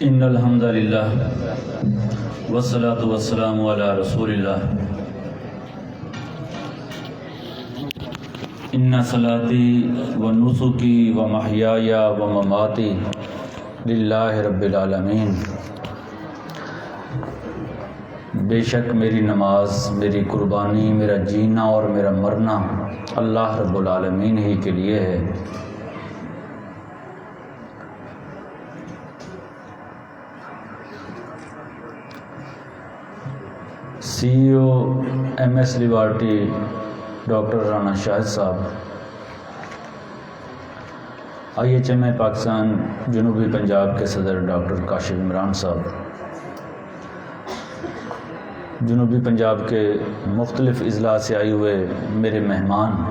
ان الحمد للہ والصلاۃ والسلام علی رسول اللہ ان صلاتی و نسکی و محیای و مماتی للہ رب العالمین۔ بے شک میری نماز، میری قربانی، میرا جینا اور میرا مرنا اللہ رب العالمین ہی کے لیے ہے۔ C O M S laboratory doctor Rana Shahid صاحب، I H M A Pakistan جنوبی پنجاب کے صدر ڈاکٹر کاشف عمران صاحب، جنوبی پنجاب کے مختلف اضلاع سے آئے ہوئے میرے مہمان،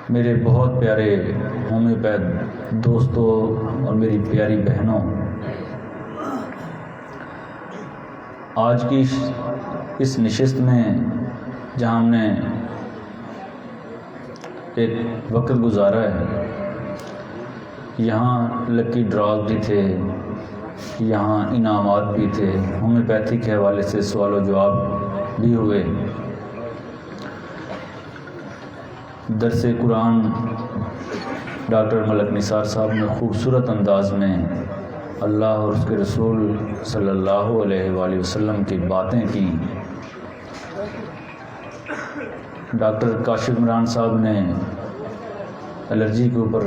میرے بہت پیارے ہومیوپیتھ دوستوں اور میری پیاری بہنوں، آج کی اس نشست میں جہاں ہم نے ایک وقت گزارا ہے، یہاں لکی ڈراز بھی تھے، یہاں انعامات بھی تھے، ہومیوپیتھی کے حوالے سے سوال و جواب بھی ہوئے، درس قرآن ڈاکٹر ملک نثار صاحب نے خوبصورت انداز میں اللہ اور اس کے رسول صلی اللہ علیہ وآلہ وسلم کی باتیں کی، ڈاکٹر کاشف عمران صاحب نے الرجی کے اوپر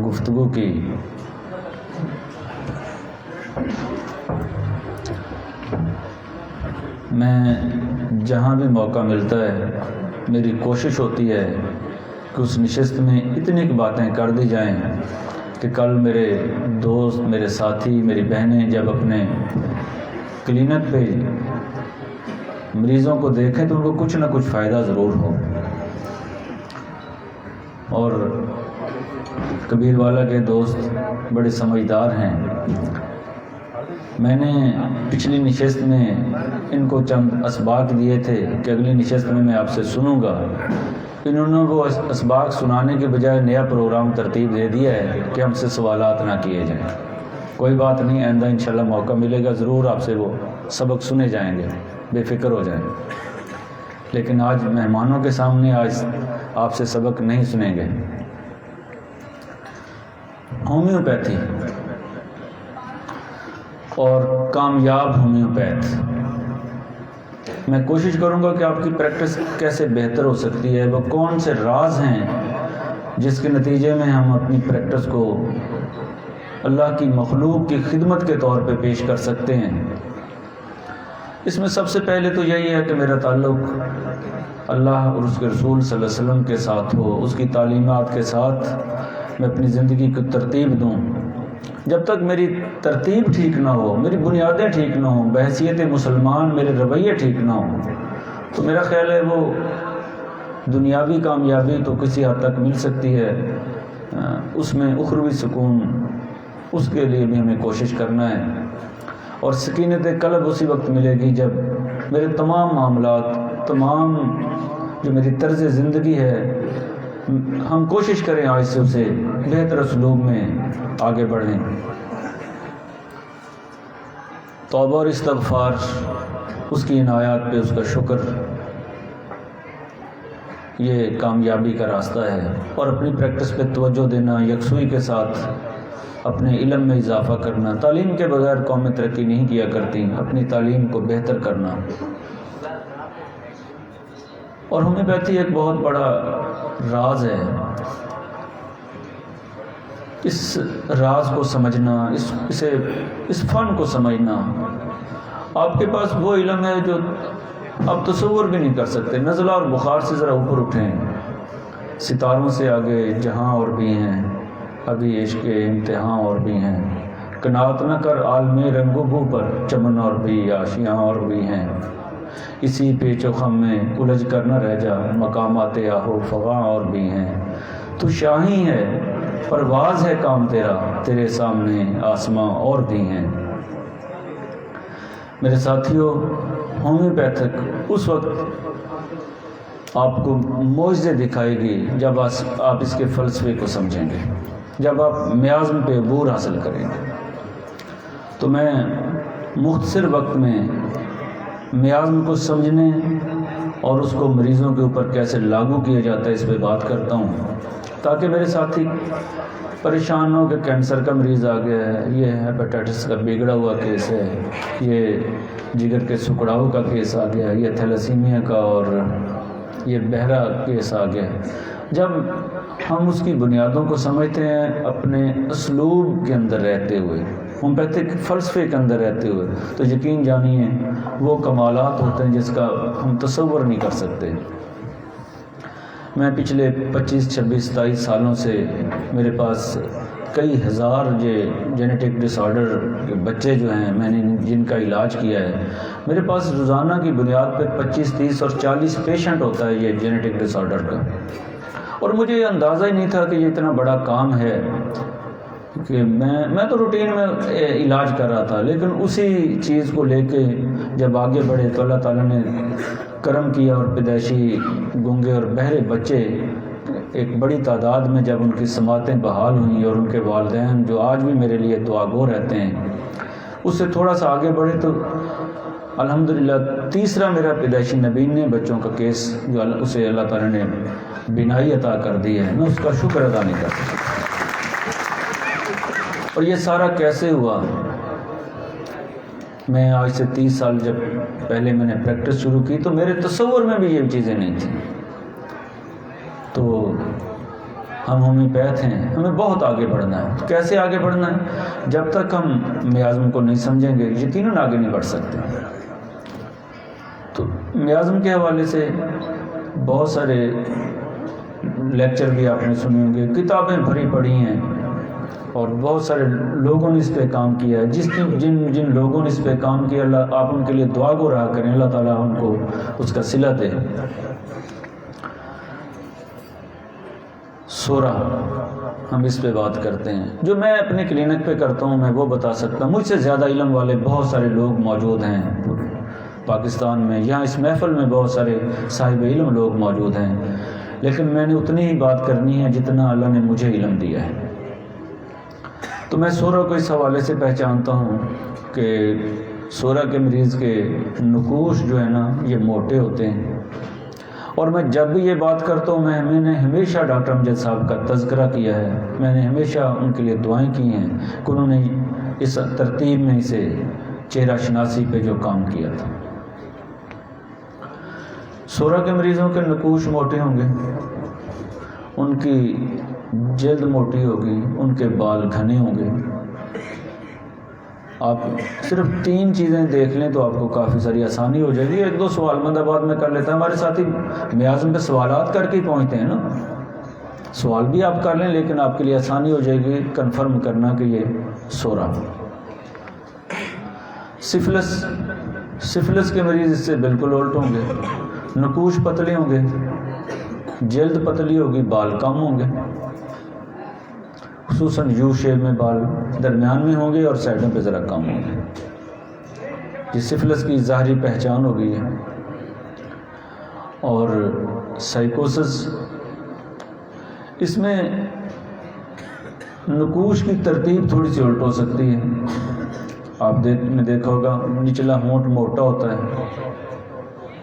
گفتگو کی، میں جہاں بھی موقع ملتا ہے میری کوشش ہوتی ہے کہ اس نشست میں اتنی باتیں کر دی جائیں کہ کل میرے دوست، میرے ساتھی، میری بہنیں جب اپنے کلینک پہ مریضوں کو دیکھیں تو ان کو کچھ نہ کچھ فائدہ ضرور ہو۔ اور کبیر والا کے دوست بڑے سمجھدار ہیں، میں نے پچھلی نشست میں ان کو چند اسباق دیے تھے کہ اگلی نشست میں آپ سے سنوں گا، انہوں نے وہ اسباق سنانے کے بجائے نیا پروگرام ترتیب دے دیا ہے کہ ہم سے سوالات نہ کیے جائیں۔ کوئی بات نہیں، آئندہ انشاءاللہ موقع ملے گا، ضرور آپ سے وہ سبق سنے جائیں گے، بے فکر ہو جائیں۔ لیکن آج مہمانوں کے سامنے آج آپ سے سبق نہیں سنیں گے۔ ہومیوپیتھی اور کامیاب ہومیوپیتھ، میں کوشش کروں گا کہ آپ کی پریکٹس کیسے بہتر ہو سکتی ہے، وہ کون سے راز ہیں جس کے نتیجے میں ہم اپنی پریکٹس کو اللہ کی مخلوق کی خدمت کے طور پہ پیش کر سکتے ہیں۔ اس میں سب سے پہلے تو یہی ہے کہ میرا تعلق اللہ اور اس کے رسول صلی اللہ علیہ وسلم کے ساتھ ہو، اس کی تعلیمات کے ساتھ میں اپنی زندگی کو ترتیب دوں۔ جب تک میری ترتیب ٹھیک نہ ہو، میری بنیادیں ٹھیک نہ ہوں، بحیثیت مسلمان میرے رویے ٹھیک نہ ہوں، تو میرا خیال ہے وہ دنیاوی کامیابی تو کسی حد تک مل سکتی ہے، اس میں اخروی سکون اس کے لیے بھی ہمیں کوشش کرنا ہے، اور سکینت قلب اسی وقت ملے گی جب میرے تمام معاملات، تمام جو میری طرز زندگی ہے، ہم کوشش کریں آج سے اسے بہتر اسلوب میں آگے بڑھیں۔ توبہ اور استغفار، اس کی عنایات پہ اس کا شکر، یہ کامیابی کا راستہ ہے، اور اپنی پریکٹس پہ توجہ دینا، یکسوئی کے ساتھ اپنے علم میں اضافہ کرنا۔ تعلیم کے بغیر قومیں ترقی نہیں کیا کرتی، اپنی تعلیم کو بہتر کرنا۔ اور ہومیوپیتھی ایک بہت بڑا راز ہے، اس راز کو سمجھنا، اس فن کو سمجھنا، آپ کے پاس وہ علم ہے جو آپ تصور بھی نہیں کر سکتے۔ نزلہ اور بخار سے ذرا اوپر اٹھیں، ستاروں سے آگے جہاں اور بھی ہیں، ابھی عشق کے امتحان اور بھی ہیں، قناعت نہ کر عالم رنگ و بو پر، چمن اور بھی آشیاں اور بھی ہیں، اسی پیچ و خم میں الجھ کر نہ رہ جا، مقامات آہو فغاں اور بھی ہیں، تو شاہی ہے پرواز ہے کام تیرا، تیرے سامنے آسماں اور بھی ہیں۔ میرے ساتھیوں، ہومیوپیتھک اس وقت آپ کو معجزے دکھائے گی جب آپ اس کے فلسفے کو سمجھیں گے، جب آپ میازم پہ عبور حاصل کریں گے۔ تو میں مختصر وقت میں میازم کو سمجھنے اور اس کو مریضوں کے اوپر کیسے لاگو کیا جاتا ہے اس پہ بات کرتا ہوں، تاکہ میرے ساتھی پریشان ہو کہ کینسر کا مریض آ گیا ہے، یہ ہیپیٹائٹس کا بگڑا ہوا کیس ہے، یہ جگر کے سکڑاؤ کا کیس آ گیا، یہ تھیلیسیمیا کا اور یہ بہرا کیس آ گیا۔ جب ہم اس کی بنیادوں کو سمجھتے ہیں اپنے اسلوب کے اندر رہتے ہوئے، ہومیوپیتھک فلسفے کے اندر رہتے ہوئے، تو یقین جانیے وہ کمالات ہوتے ہیں جس کا ہم تصور نہیں کر سکتے۔ میں پچھلے 25، 26، 27 سالوں سے میرے پاس کئی ہزار جینیٹک ڈس آرڈر کے بچے جو ہیں میں نے جن کا علاج کیا ہے، میرے پاس روزانہ کی بنیاد پہ 25، 30 اور 40 پیشنٹ ہوتا ہے یہ جینیٹک ڈس آرڈر کا، اور مجھے یہ اندازہ ہی نہیں تھا کہ یہ اتنا بڑا کام ہے کہ میں تو روٹین میں علاج کر رہا تھا، لیکن اسی چیز کو لے کے جب آگے بڑھے تو اللہ تعالیٰ نے کرم کیا اور پیدائشی گونگے اور بہرے بچے ایک بڑی تعداد میں جب ان کی سماعتیں بحال ہوئیں اور ان کے والدین جو آج بھی میرے لیے دعا گو رہتے ہیں، اس سے تھوڑا سا آگے بڑھے تو الحمدللہ تیسرا میرا پیدائشی نبینے بچوں کا کیس جو اسے اللہ تعالیٰ نے بینائی عطا کر دی ہے، میں اس کا شکر ادا نہیں کر سکتا۔ اور یہ سارا کیسے ہوا؟ میں آج سے 30 سال جب پہلے میں نے پریکٹس شروع کی تو میرے تصور میں بھی یہ چیزیں نہیں تھیں۔ تو ہم ہومیوپیتھ ہیں، ہمیں بہت آگے بڑھنا ہے۔ کیسے آگے بڑھنا ہے؟ جب تک ہم میازم کو نہیں سمجھیں گے یقیناً آگے نہیں بڑھ سکتے۔ تو میازم کے حوالے سے بہت سارے لیکچر بھی آپ نے سنے ہوں گے، کتابیں بھری پڑھی ہیں، اور بہت سارے لوگوں نے اس پہ کام کیا ہے۔ جن لوگوں نے اس پہ کام کیا، اللہ آپ ان کے لیے دعا گو رہا کریں، اللہ تعالیٰ ان کو اس کا صلہ دے۔ سورہ ہم اس پہ بات کرتے ہیں، جو میں اپنے کلینک پہ کرتا ہوں میں وہ بتا سکتا ہوں۔ مجھ سے زیادہ علم والے بہت سارے لوگ موجود ہیں پاکستان میں، یہاں اس محفل میں بہت سارے صاحب علم لوگ موجود ہیں، لیکن میں نے اتنی ہی بات کرنی ہے جتنا اللہ نے مجھے علم دیا ہے۔ تو میں سورہ کو اس حوالے سے پہچانتا ہوں کہ سورہ کے مریض کے نقوش جو ہے نا یہ موٹے ہوتے ہیں، اور میں جب بھی یہ بات کرتا ہوں میں نے ہمیشہ ڈاکٹر امجد صاحب کا تذکرہ کیا ہے، میں نے ہمیشہ ان کے لیے دعائیں کی ہیں کہ انہوں نے اس ترتیب میں اسے چہرہ شناسی پہ جو کام کیا تھا۔ سورہ کے مریضوں کے نقوش موٹے ہوں گے، ان کی جلد موٹی ہوگی، ان کے بال گھنے ہوں گے۔ آپ صرف 3 چیزیں دیکھ لیں تو آپ کو کافی ساری آسانی ہو جائے گی۔ 1-2 سوال مند آباد میں کر لیتا ہے، ہمارے ساتھی میازم پہ سوالات کر کے ہی پہنچتے ہیں نا، سوال بھی آپ کر لیں لیکن آپ کے لیے آسانی ہو جائے گی کنفرم کرنا کہ یہ سورہ۔ سفلس کے مریض اس سے بالکل الٹ ہوں گے، نقوش پتلے ہوں گے، جلد پتلی ہوگی، بال کم ہوں گے، خصوصاً یو شیپ میں بال درمیان میں ہوں گے اور سائڈوں پہ ذرا کم ہوں گے۔ یہ سفلس کی ظاہری پہچان ہو گئی ہے۔ اور سائیکوسس، اس میں نقوش کی ترتیب تھوڑی سی الٹ ہو سکتی ہے۔ آپ نے دیکھا ہوگا نچلا ہونٹ موٹا ہوتا ہے،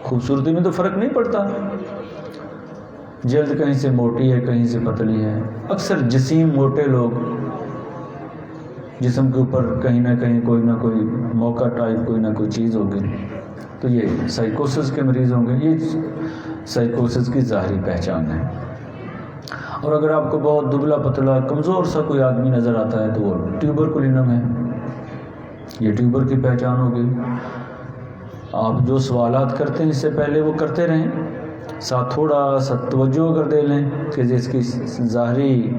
خوبصورتی میں تو فرق نہیں پڑتا، جلد کہیں سے موٹی ہے کہیں سے پتلی ہے۔ اکثر جسیم موٹے لوگ جسم کے اوپر کہیں نہ کہیں کوئی نہ کوئی موقع ٹائپ کوئی نہ کوئی چیز ہوگی، تو یہ سائیکوسس کے مریض ہوں گے۔ یہ سائیکوسس کی ظاہری پہچان ہے۔ اور اگر آپ کو بہت دبلا پتلا کمزور سا کوئی آدمی نظر آتا ہے تو وہ ٹیوبرکلینم ہے، یہ ٹیوبر کی پہچان ہوگی۔ آپ جو سوالات کرتے ہیں اس سے پہلے وہ کرتے رہیں، ساتھ تھوڑا سا توجہ اگر دے لیں کہ جس کی ظاہری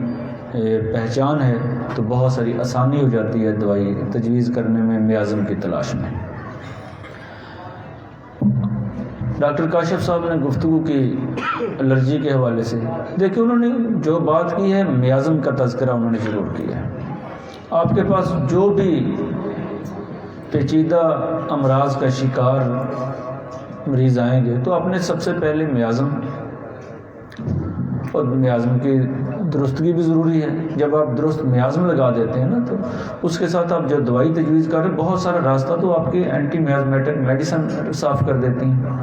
پہچان ہے تو بہت ساری آسانی ہو جاتی ہے دوائی تجویز کرنے میں میازم کی تلاش میں۔ ڈاکٹر کاشف صاحب نے گفتگو کی الرجی کے حوالے سے، دیکھیں انہوں نے جو بات کی ہے میازم کا تذکرہ انہوں نے ضرور کیا ہے۔ آپ کے پاس جو بھی پیچیدہ امراض کا شکار مریض آئیں گے تو آپ نے سب سے پہلے میازم اور میازم کی درستگی بھی ضروری ہے. جب آپ درست میازم لگا دیتے ہیں نا تو اس کے ساتھ آپ جو دوائی تجویز کر رہے ہیں بہت سارا راستہ تو آپ کے اینٹی میازمیٹک میڈیسن صاف کر دیتی ہیں.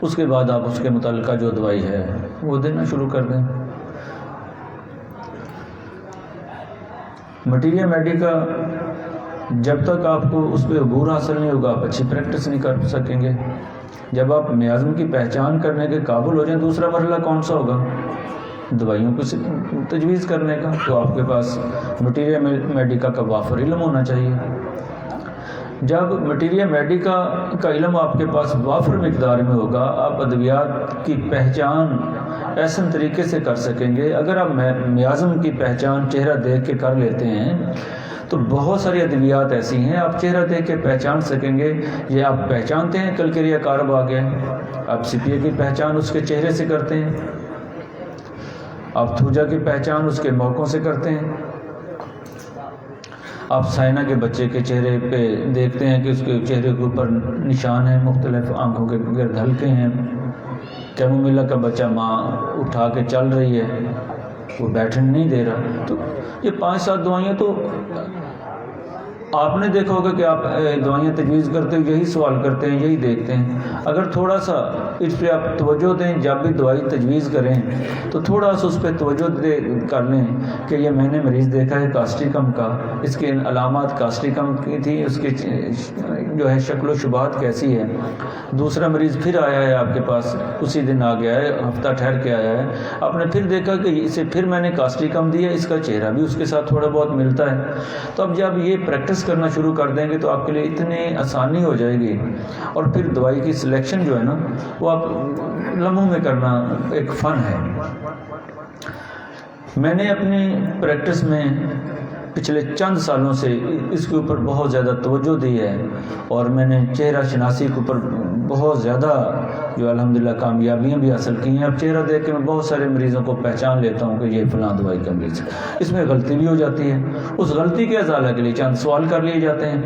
اس کے بعد آپ اس کے متعلقہ جو دوائی ہے وہ دینا شروع کر دیں. مٹیریا میڈیکا جب تک آپ کو اس پہ عبور حاصل نہیں ہوگا آپ اچھی پریکٹس نہیں کر سکیں گے. جب آپ میازم کی پہچان کرنے کے قابل ہو جائیں دوسرا مرحلہ کون سا ہوگا؟ دوائیوں کو تجویز کرنے کا. تو آپ کے پاس مٹیریا میڈیکا کا وافر علم ہونا چاہیے. جب مٹیریا میڈیکا کا علم آپ کے پاس وافر مقدار میں ہوگا آپ ادویات کی پہچان احسن طریقے سے کر سکیں گے. اگر آپ میازم کی پہچان چہرہ دیکھ کے کر لیتے ہیں تو بہت ساری ادویات ایسی ہیں آپ چہرہ دیکھ کے پہچان سکیں گے. یہ آپ پہچانتے ہیں کلکریا کارب آ گیا, آپ سپیے کی پہچان اس کے چہرے سے کرتے ہیں, آپ تھوجا کی پہچان اس کے موقعوں سے کرتے ہیں, آپ سائنا کے بچے کے چہرے پہ دیکھتے ہیں کہ اس کے چہرے کے اوپر نشان ہیں مختلف, آنکھوں کے گرد حلقے ہیں. کیمومیلا کا بچہ ماں اٹھا کے چل رہی ہے, وہ بیٹھنے نہیں دے رہا. تو یہ 5-7 دوائیاں تو آپ نے دیکھا ہوگا کہ آپ دوائیاں تجویز کرتے ہو یہی سوال کرتے ہیں یہی دیکھتے ہیں. اگر تھوڑا سا اس پہ آپ توجہ دیں جب بھی دوائی تجویز کریں تو تھوڑا سا اس پہ توجہ کر لیں کہ یہ میں نے مریض دیکھا ہے کاسٹیکم کا, اس کے علامات کاسٹیکم کی تھی, اس کے جو ہے شکل و شبہات کیسی ہے. دوسرا مریض پھر آیا ہے آپ کے پاس, اسی دن آ گیا ہے, ہفتہ ٹھہر کے آیا ہے, آپ نے پھر دیکھا کہ اسے پھر میں نے کاسٹیکم دیا, اس کا چہرہ بھی اس کے ساتھ تھوڑا بہت ملتا ہے. تو اب جب یہ پریکٹس کرنا شروع کر دیں گے تو آپ کے لیے اتنی آسانی ہو جائے گی. اور پھر دوائی کی سلیکشن جو ہے نا وہ آپ لمحوں میں کرنا ایک فن ہے. میں نے اپنی پریکٹس میں پچھلے چند سالوں سے اس کے اوپر بہت زیادہ توجہ دی ہے اور میں نے چہرہ شناسی کے اوپر بہت زیادہ جو الحمدللہ کامیابیاں بھی حاصل کی ہیں. اب چہرہ دیکھ کے میں بہت سارے مریضوں کو پہچان لیتا ہوں کہ یہ فلاں دوائی کا مریض ہے. اس میں غلطی بھی ہو جاتی ہے, اس غلطی کے ازالہ کے لیے چند سوال کر لیے جاتے ہیں,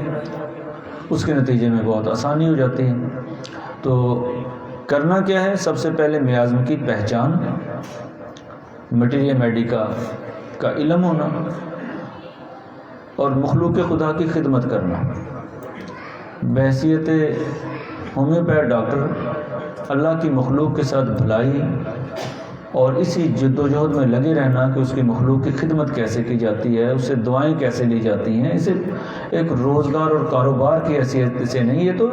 اس کے نتیجے میں بہت آسانی ہو جاتی ہے. تو کرنا کیا ہے, سب سے پہلے میازم کی پہچان, مٹیریا میڈیکا کا علم ہونا اور مخلوق خدا کی خدمت کرنا. بحیثیت ہومیوپیتھ ڈاکٹر اللہ کی مخلوق کے ساتھ بھلائی اور اسی جد و جہد میں لگے رہنا کہ اس کی مخلوق کی خدمت کیسے کی جاتی ہے, اسے دعائیں کیسے لی جاتی ہیں. اسے ایک روزگار اور کاروبار کی حیثیت سے نہیں, یہ تو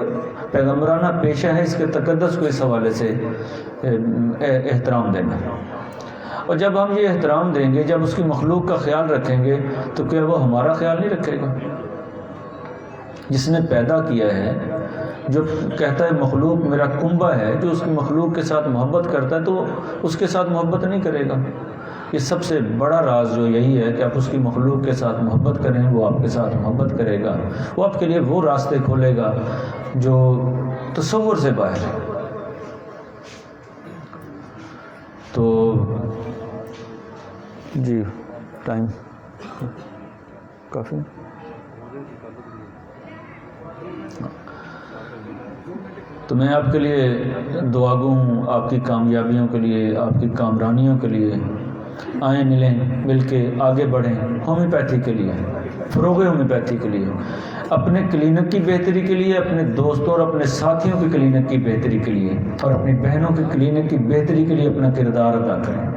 پیغمبرانہ پیشہ ہے. اس کے تقدس کو اس حوالے سے احترام دینا. اور جب ہم یہ احترام دیں گے, جب اس کی مخلوق کا خیال رکھیں گے تو کیا وہ ہمارا خیال نہیں رکھے گا؟ جس نے پیدا کیا ہے, جو کہتا ہے مخلوق میرا کنبہ ہے, جو اس کی مخلوق کے ساتھ محبت کرتا ہے تو اس کے ساتھ محبت نہیں کرے گا. یہ سب سے بڑا راز جو یہی ہے کہ آپ اس کی مخلوق کے ساتھ محبت کریں, وہ آپ کے ساتھ محبت کرے گا, وہ آپ کے لیے وہ راستے کھولے گا جو تصور سے باہر ہے. تو جی ٹائم کافی. تو میں آپ کے لیے دعا گو ہوں, آپ کی کامیابیوں کے لیے, آپ کی کامرانیوں کے لیے. آئیں ملیں, مل کے آگے بڑھیں ہومیوپیتھی کے لیے, فروغ ہومیوپیتھی کے لیے, اپنے کلینک کی بہتری کے لیے, اپنے دوستوں اور اپنے ساتھیوں کی کلینک کی بہتری کے لیے اور اپنی بہنوں کی کلینک کی بہتری کے لیے اپنا کردار ادا کریں.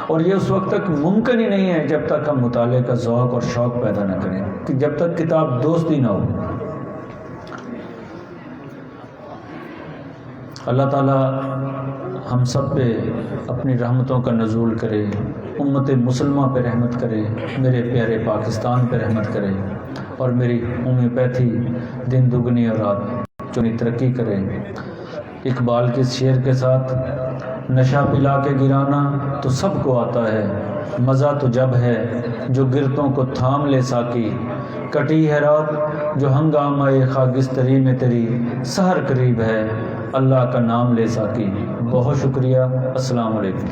اور یہ اس وقت تک ممکن ہی نہیں ہے جب تک ہم مطالعے کا ذوق اور شوق پیدا نہ کریں, کہ جب تک کتاب دوست ہی نہ ہو. اللہ تعالی ہم سب پہ اپنی رحمتوں کا نزول کرے, امت مسلمہ پہ رحمت کرے, میرے پیارے پاکستان پہ رحمت کرے اور میری ہومیوپیتھی دن دگنی اور رات چنی ترقی کرے. اقبال کے شعر کے ساتھ, نشہ پلا کے گرانا تو سب کو آتا ہے, مزہ تو جب ہے جو گرتوں کو تھام لے ساکی, کٹی ہے رات جو ہنگامہ خاکستری میں تیری, سحر قریب ہے اللہ کا نام لے ساکی. بہت شکریہ. السلام علیکم.